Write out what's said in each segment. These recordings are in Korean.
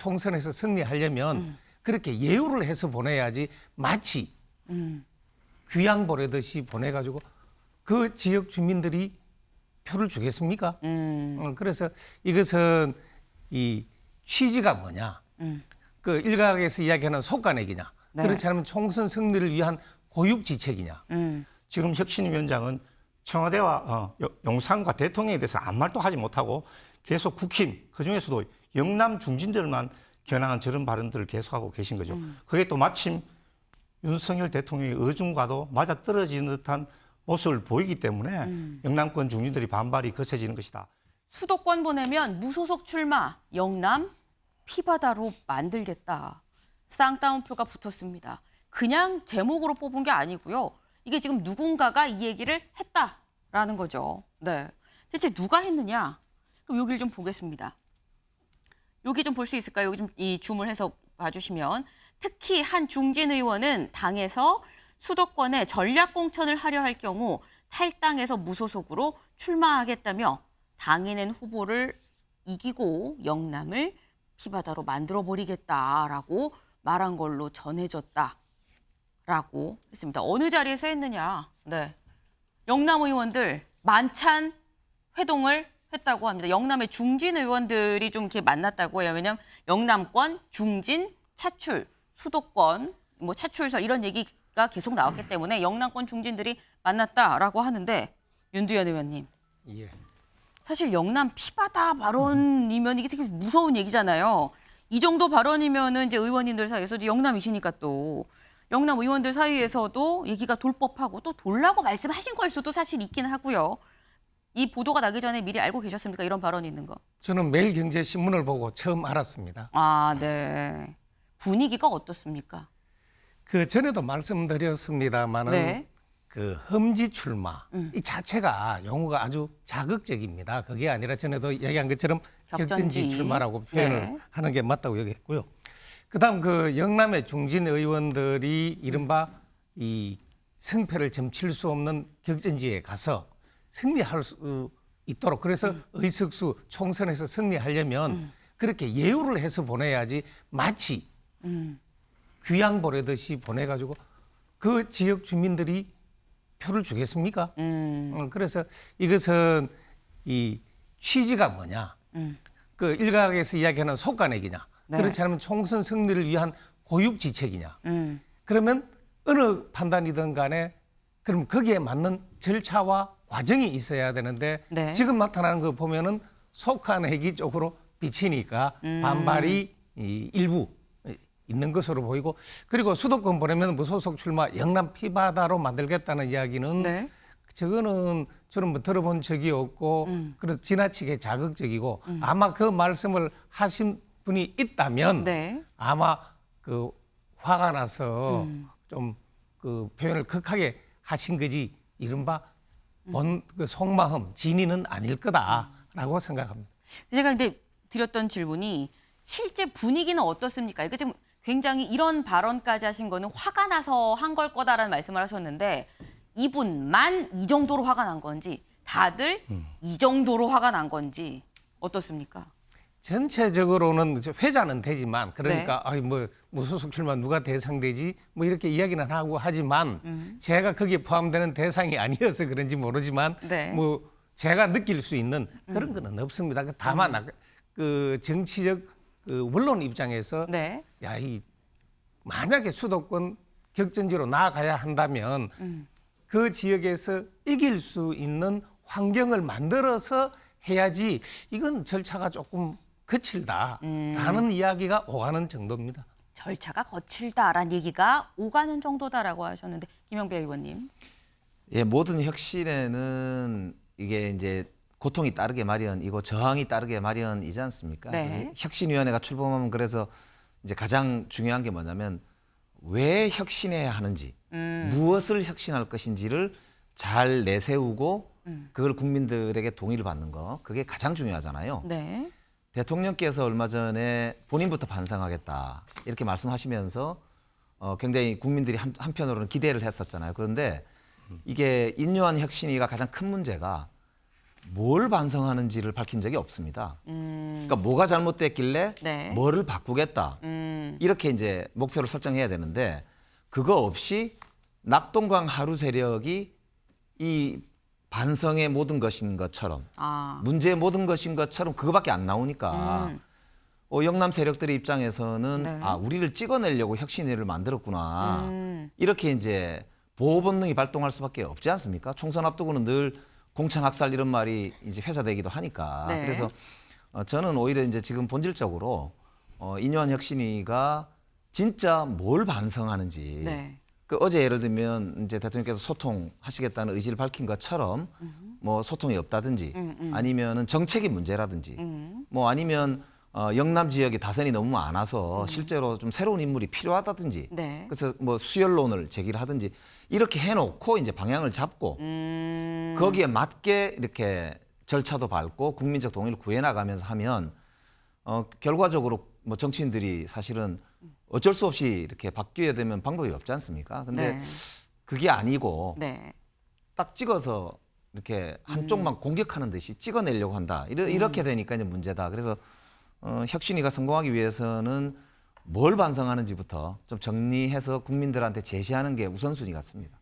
총선에서 승리하려면 그렇게 예우를 해서 보내야지 마치 귀양 보내듯이 보내가지고 그 지역 주민들이 표를 주겠습니까? 그래서 이것은 이 취지가 뭐냐? 그 일각에서 이야기하는 속가내기냐? 네. 그렇지 않으면 총선 승리를 위한 고육지책이냐? 지금 혁신위원장은 청와대와 용산과 대통령에 대해서 아무 말도 하지 못하고 계속 국힘, 그중에서도 영남 중진들만 겨냥한 저런 발언들을 계속하고 계신 거죠. 그게 또 마침 윤석열 대통령의 의중과도 맞아떨어지는 듯한 모습을 보이기 때문에 영남권 중진들이 반발이 거세지는 것이다. 수도권 보내면 무소속 출마, 영남 피바다로 만들겠다. 쌍따옴표가 붙었습니다. 그냥 제목으로 뽑은 게 아니고요. 이게 지금 누군가가 이 얘기를 했다라는 거죠. 네. 대체 누가 했느냐? 그럼 여기를 좀 보겠습니다. 여기 좀 볼 수 있을까요? 여기 좀 이 줌을 해서 봐주시면 특히 한 중진 의원은 당에서 수도권에 전략 공천을 하려 할 경우 탈당해서 무소속으로 출마하겠다며 당에 낸 후보를 이기고 영남을 피바다로 만들어버리겠다라고 말한 걸로 전해졌다라고 했습니다. 어느 자리에서 했느냐? 네, 영남 의원들 만찬 회동을 했다고 합니다. 영남의 중진 의원들이 좀 이렇게 만났다고 해요. 왜냐하면 영남권, 중진, 차출, 수도권, 뭐 차출설 이런 얘기가 계속 나왔기 때문에 영남권 중진들이 만났다라고 하는데 윤두현 의원님. 예. 사실 영남 피바다 발언이면 이게 되게 무서운 얘기잖아요. 이 정도 발언이면은 이제 의원님들 사이에서도 영남이시니까 또 영남 의원들 사이에서도 얘기가 돌 법하고 또 돌라고 말씀하신 걸 수도 사실 있긴 하고요. 이 보도가 나기 전에 미리 알고 계셨습니까? 이런 발언이 있는 거. 저는 매일경제신문을 보고 처음 알았습니다. 아, 네. 분위기가 어떻습니까? 그 전에도 말씀드렸습니다만은 네. 그 험지 출마 이 자체가 용어가 아주 자극적입니다. 그게 아니라 전에도 이야기한 것처럼 격전지 출마라고 표현을 네. 하는 게 맞다고 얘기했고요. 그다음 그 영남의 중진 의원들이 이른바 이 성패를 점칠 수 없는 격전지에 가서 승리할 수 있도록 그래서 의석수 총선에서 승리하려면 그렇게 예우를 해서 보내야지 마치 귀양 보내듯이 보내가지고 그 지역 주민들이 표를 주겠습니까? 그래서 이것은 이 취지가 뭐냐? 그 일각에서 이야기하는 속가내기냐? 네. 그렇지 않으면 총선 승리를 위한 고육지책이냐? 그러면 어느 판단이든 간에 그럼 거기에 맞는 절차와 과정이 있어야 되는데 네. 지금 나타나는 거 보면은 속가내기 쪽으로 비치니까 반발이 일부 있는 것으로 보이고 그리고 수도권 보내면 무소속 출마 영남 피바다로 만들겠다는 이야기는 네. 저거는 저는 뭐 들어본 적이 없고 그래서 지나치게 자극적이고 아마 그 말씀을 하신 분이 있다면 네. 아마 그 화가 나서 좀 그 표현을 극하게 하신 거지 이른바 본 그 속마음 진의는 아닐 거다라고 생각합니다. 제가 근데 드렸던 질문이 실제 분위기는 어떻습니까? 이거 지금 굉장히 이런 발언까지 하신 거는 화가 나서 한 걸 거다라는 말씀을 하셨는데 이분만 이 정도로 화가 난 건지 다들 이 정도로 화가 난 건지 어떻습니까? 전체적으로는 회자는 되지만 그러니까 아이 뭐 무소속 출마 누가 대상되지 뭐 이렇게 이야기는 하고 하지만 제가 거기에 포함되는 대상이 아니어서 그런지 모르지만 네. 뭐 제가 느낄 수 있는 그런 거는 없습니다. 다만 그 정치적 그 원론 입장에서 네. 야, 이 만약에 수도권 격전지로 나아가야 한다면 그 지역에서 이길 수 있는 환경을 만들어서 해야지 이건 절차가 조금 거칠다라는 이야기가 오가는 정도입니다. 절차가 거칠다라는 얘기가 오가는 정도다라고 하셨는데 김영배 의원님. 예, 모든 혁신에는 이게 이제 고통이 따르게 마련이고 저항이 따르게 마련이지 않습니까? 네. 그래서 혁신위원회가 출범하면 그래서 이제 가장 중요한 게 뭐냐면 왜 혁신해야 하는지, 무엇을 혁신할 것인지를 잘 내세우고 그걸 국민들에게 동의를 받는 거 그게 가장 중요하잖아요. 네. 대통령께서 얼마 전에 본인부터 반성하겠다 이렇게 말씀하시면서 굉장히 국민들이 한편으로는 기대를 했었잖아요. 그런데 이게 인요한 혁신위가 가장 큰 문제가 뭘 반성하는지를 밝힌 적이 없습니다. 그러니까 뭐가 잘못됐길래 네. 뭐를 바꾸겠다. 이렇게 이제 목표를 설정해야 되는데 그거 없이 낙동강 하루 세력이 이 반성의 모든 것인 것처럼 문제의 모든 것인 것처럼 그거밖에 안 나오니까 영남 세력들의 입장에서는 네. 우리를 찍어내려고 혁신위를 만들었구나. 이렇게 이제 보호 본능이 발동할 수밖에 없지 않습니까? 총선 앞두고는 늘 공천 학살 이런 말이 이제 회자되기도 하니까. 네. 그래서 저는 오히려 이제 지금 본질적으로 인요한 혁신위가 진짜 뭘 반성하는지. 네. 그 어제 예를 들면 이제 대통령께서 소통하시겠다는 의지를 밝힌 것처럼 뭐 소통이 없다든지 아니면은 정책이 문제라든지 뭐 아니면 영남 지역에 다선이 너무 많아서 실제로 좀 새로운 인물이 필요하다든지 네. 그래서 뭐 수혈론을 제기를 하든지 이렇게 해놓고 이제 방향을 잡고 거기에 맞게 이렇게 절차도 밟고 국민적 동의를 구해나가면서 하면 결과적으로 뭐 정치인들이 사실은 어쩔 수 없이 이렇게 바뀌어야 되면 방법이 없지 않습니까? 근데 네. 그게 아니고 네. 딱 찍어서 이렇게 한쪽만 공격하는 듯이 찍어내려고 한다. 이렇게 되니까 이제 문제다. 그래서 혁신위가 성공하기 위해서는 뭘 반성하는지부터 좀 정리해서 국민들한테 제시하는 게 우선순위 같습니다.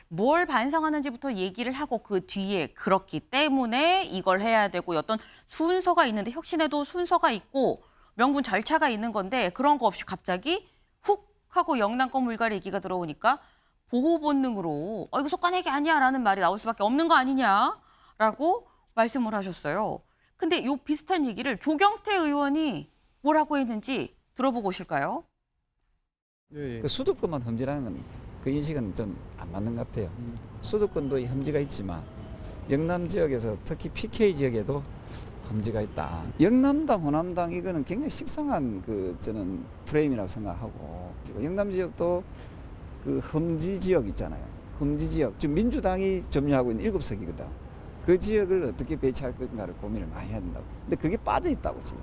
뭘 반성하는지부터 얘기를 하고 그 뒤에 그렇기 때문에 이걸 해야 되고 어떤 순서가 있는데 혁신에도 순서가 있고 명분 절차가 있는 건데 그런 거 없이 갑자기 훅 하고 영남권 물갈이 얘기가 들어오니까 보호 본능으로 이거 속간내기 아니야라는 말이 나올 수밖에 없는 거 아니냐라고 말씀을 하셨어요. 근데 요 비슷한 얘기를 조경태 의원이 뭐라고 했는지 들어보고 오실까요? 그 수도권만 험지라는 건 그 인식은 좀 안 맞는 것 같아요. 수도권도 험지가 있지만 영남 지역에서 특히 PK 지역에도 험지가 있다. 영남당, 호남당 이거는 굉장히 식상한 저는 프레임이라고 생각하고 그리고 영남 지역도 그 험지 지역 있잖아요. 험지 지역 지금 민주당이 점유하고 있는 7석이거든. 그 지역을 어떻게 배치할 건가를 고민을 많이 해야 된다고. 근데 그게 빠져 있다고 지금.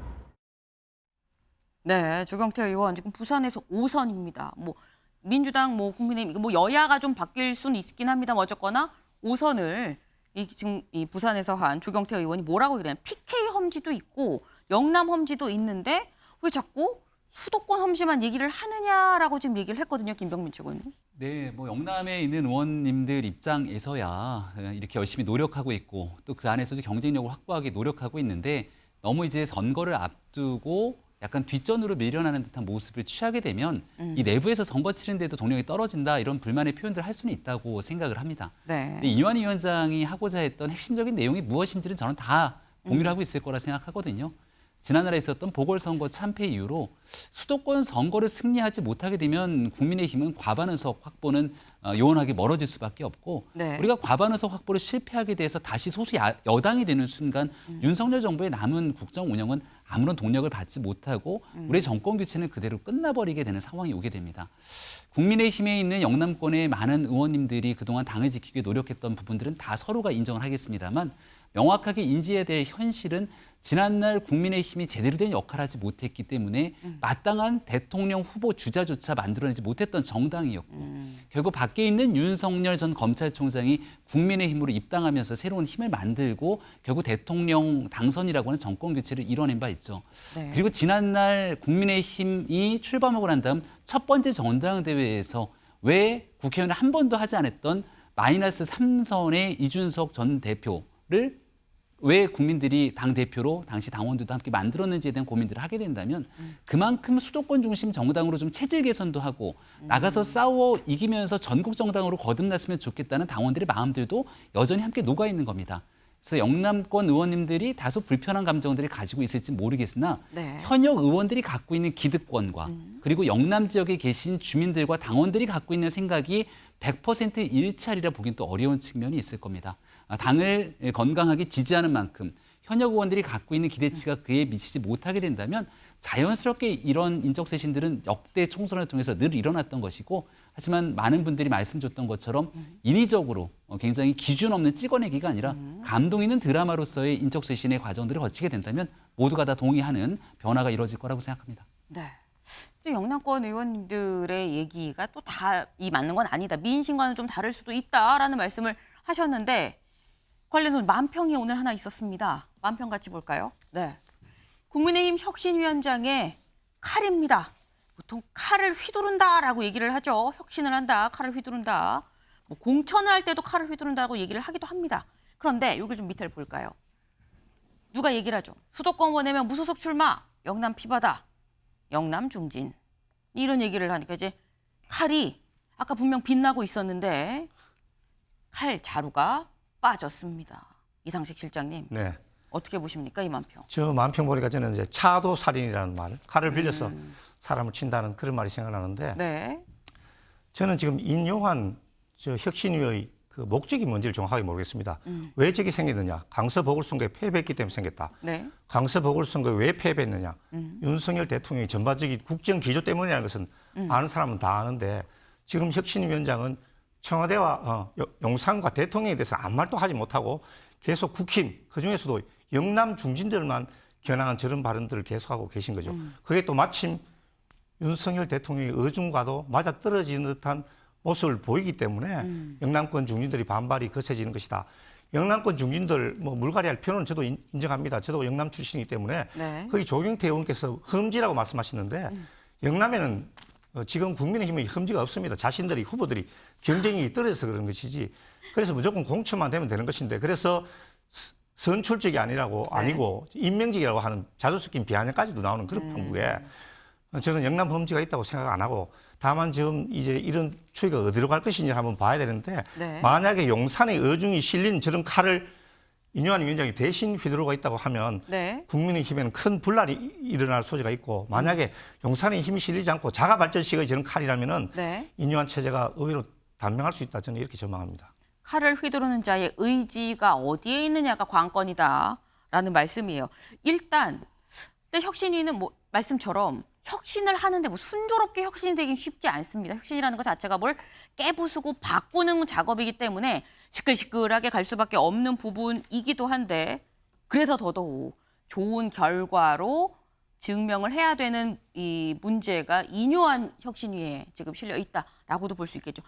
네, 조경태 의원 지금 부산에서 5선입니다. 뭐 민주당, 뭐 국민의힘, 뭐 여야가 좀 바뀔 수는 있긴 합니다만 어쨌거나 5선을 지금 이 부산에서 한 조경태 의원이 뭐라고 그래요? PK 험지도 있고 영남 험지도 있는데 왜 자꾸 수도권 험지만 얘기를 하느냐라고 지금 얘기를 했거든요, 김병민 최고님. 네, 뭐 영남에 있는 의원님들 입장에서야 이렇게 열심히 노력하고 있고 또 그 안에서도 경쟁력을 확보하기 노력하고 있는데 너무 이제 선거를 앞두고 약간 뒷전으로 밀려나는 듯한 모습을 취하게 되면 이 내부에서 선거 치는데도 동력이 떨어진다 이런 불만의 표현들을 할 수는 있다고 생각을 합니다. 네. 근데 이완희 위원장이 하고자 했던 핵심적인 내용이 무엇인지는 저는 다 공유를 하고 있을 거라 생각하거든요. 지난날에 있었던 보궐선거 참패 이후로 수도권 선거를 승리하지 못하게 되면 국민의힘은 과반 의석 확보는 요원하게 멀어질 수밖에 없고 네. 우리가 과반 의석 확보를 실패하게 돼서 다시 소수 여당이 되는 순간 윤석열 정부의 남은 국정 운영은 아무런 동력을 받지 못하고 우리의 정권 교체는 그대로 끝나버리게 되는 상황이 오게 됩니다. 국민의힘에 있는 영남권의 많은 의원님들이 그동안 당을 지키기 위해 노력했던 부분들은 다 서로가 인정을 하겠습니다만 명확하게 인지해야 될 현실은 지난날 국민의힘이 제대로 된 역할을 하지 못했기 때문에 마땅한 대통령 후보 주자조차 만들어내지 못했던 정당이었고 결국 밖에 있는 윤석열 전 검찰총장이 국민의힘으로 입당하면서 새로운 힘을 만들고 결국 대통령 당선이라고 하는 정권 교체를 이뤄낸 바 있죠. 네. 그리고 지난날 국민의힘이 출범하고 난 다음 첫 번째 전당대회에서 왜 국회의원을 한 번도 하지 않았던 마이너스 3선의 이준석 전 대표를 왜 국민들이 당대표로 당시 당원들도 함께 만들었는지에 대한 고민들을 하게 된다면 그만큼 수도권 중심 정당으로 좀 체질 개선도 하고 나가서 싸워 이기면서 전국 정당으로 거듭났으면 좋겠다는 당원들의 마음들도 여전히 함께 녹아 있는 겁니다. 그래서 영남권 의원님들이 다소 불편한 감정들을 가지고 있을지 모르겠으나 네. 현역 의원들이 갖고 있는 기득권과 그리고 영남 지역에 계신 주민들과 당원들이 갖고 있는 생각이 100% 일치하리라 보긴 또 어려운 측면이 있을 겁니다. 당을 건강하게 지지하는 만큼 현역 의원들이 갖고 있는 기대치가 그에 미치지 못하게 된다면 자연스럽게 이런 인적 쇄신들은 역대 총선을 통해서 늘 일어났던 것이고 하지만 많은 분들이 말씀 줬던 것처럼 인위적으로 굉장히 기준 없는 찍어내기가 아니라 감동 있는 드라마로서의 인적 쇄신의 과정들을 거치게 된다면 모두가 다 동의하는 변화가 이루어질 거라고 생각합니다. 네. 또 영남권 의원님들의 얘기가 또 다 이 맞는 건 아니다. 민심과는 좀 다를 수도 있다라는 말씀을 하셨는데 관련해서 만평이 오늘 하나 있었습니다. 만평 같이 볼까요? 네. 국민의힘 혁신위원장의 칼입니다. 보통 칼을 휘두른다라고 얘기를 하죠. 혁신을 한다, 칼을 휘두른다. 뭐 공천을 할 때도 칼을 휘두른다고 얘기를 하기도 합니다. 그런데 여기 좀 밑에를 볼까요? 누가 얘기를 하죠. 수도권 원내면 무소속 출마, 영남 피바다, 영남 중진. 이런 얘기를 하니까 이제 칼이 아까 분명 빛나고 있었는데 칼 자루가 빠졌습니다. 이상식 실장님. 네. 어떻게 보십니까, 이 만평? 저 만평 보니까 저는 이제 차도 살인이라는 말, 칼을 빌려서 사람을 친다는 그런 말이 생각나는데 네. 저는 지금 인용한 저 혁신위의 그 목적이 뭔지를 정확하게 모르겠습니다. 왜 저게 생겼느냐? 강서 보궐선거에 패배했기 때문에 생겼다. 네. 강서 보궐선거에 왜 패배했느냐? 윤석열 대통령의 전반적인 국정 기조 때문이라는 것은 아는 사람은 다 아는데 지금 혁신위원장은 청와대와 용산과 대통령에 대해서 아무 말도 하지 못하고 계속 국힘, 그중에서도 영남 중진들만 겨냥한 저런 발언들을 계속하고 계신 거죠. 그게 또 마침 윤석열 대통령의 의중과도 맞아떨어지는 듯한 모습을 보이기 때문에 영남권 중진들이 반발이 거세지는 것이다. 영남권 중진들 뭐 물갈이할 필요는 저도 인정합니다. 저도 영남 출신이기 때문에 네. 거기 조경태 의원께서 험지라고 말씀하시는데 영남에는 지금 국민의힘의 험지가 없습니다. 자신들이 후보들이 경쟁이 떨어져서 그런 것이지. 그래서 무조건 공천만 되면 되는 것인데 그래서 선출직이 아니고 임명직이라고 하는 자주 섞인 비아냥까지도 나오는 그런 판국에 저는 영남 험지가 있다고 생각 안 하고 다만 지금 이제 이런 추이가 어디로 갈 것인지 한번 봐야 되는데 네. 만약에 용산의 의중이 실린 저런 칼을 인요한 위원장이 대신 휘두르고 있다고 하면 네. 국민의힘에는 큰 분란이 일어날 소지가 있고 만약에 용산에 힘이 실리지 않고 자가 발전식의 저런 칼이라면은 네. 인요한 체제가 의외로 단명할 수 있다. 저는 이렇게 전망합니다. 칼을 휘두르는 자의 의지가 어디에 있느냐가 관건이다라는 말씀이에요. 일단 근데 혁신위는 뭐 말씀처럼 혁신을 하는데 뭐 순조롭게 혁신이 되긴 쉽지 않습니다. 혁신이라는 것 자체가 뭘 깨부수고 바꾸는 작업이기 때문에 시끌시끌하게 갈 수밖에 없는 부분이기도 한데 그래서 더더욱 좋은 결과로 증명을 해야 되는 이 문제가 인요한 혁신위에 지금 실려 있다라고도 볼 수 있겠죠.